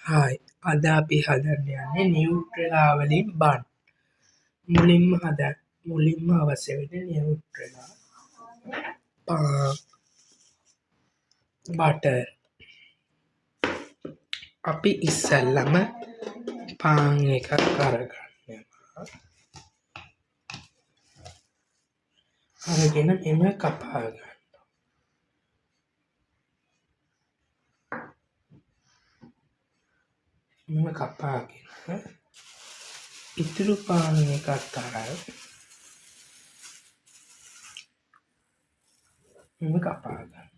Hi අද අපි හදන්න යන්නේ නියුට්‍රෙලා වලින් බන්. මුලින්ම අවශ්‍ය වෙන නියුට්‍රෙලා පාන් බටර්. අපි ඉස්සෙල්ලම පාන් එක අරගන්නවා. අරගෙන මෙම කපා ගන්න. මෙම කපාගෙන ඉතුරු පාන් එකත් මෙම කපා ගන්න.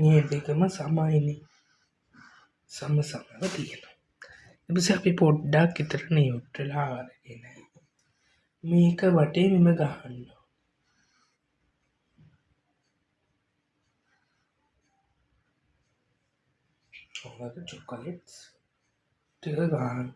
මේ දෙකම සමයිනේ. සමව තියෙනවා. ඊට පස්සේ අපි පොඩ්ඩක් විතර නියුට්‍රෙලා අරගෙන මේක වටේ මෙම ගහනවා. ඔයාලට චොකලට්ස් ටික ගන්න.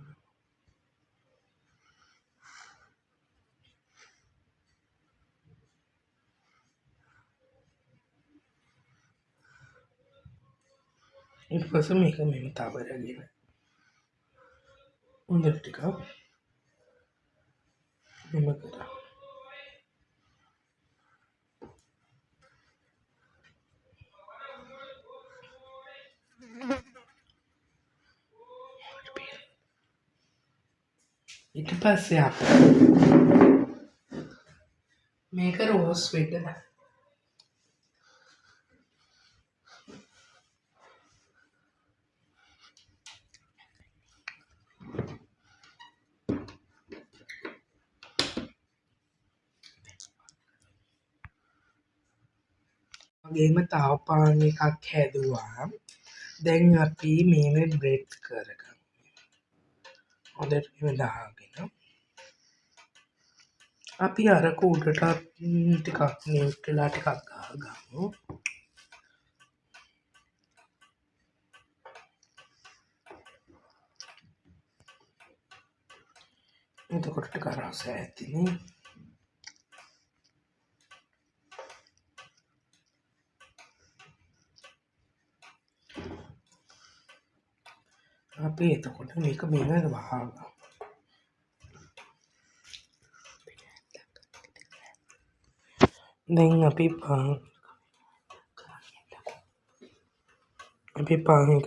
ඊට පස්සේ මේක මෙම තවරගෙන හොඳට ටිකක් මෙම කරා. ඊට පස්සේ අපි මේක රෝස් වෙන්න දාන්න. වගේම තව පාන් එකක් හැදුවා. දැන් අපි මේව බ්‍රෙඩ් කරගමු. හොඳට මෙව දාගෙන අපි අරක උඩටත් ටිකක් නියුට්‍රෙලා ටිකක් ගහගමු. එතකොට ටිකක් රස ඇතිනේ. අපි එතකොට මේක මෙම වහගමු. දැන් අපි පාන් එක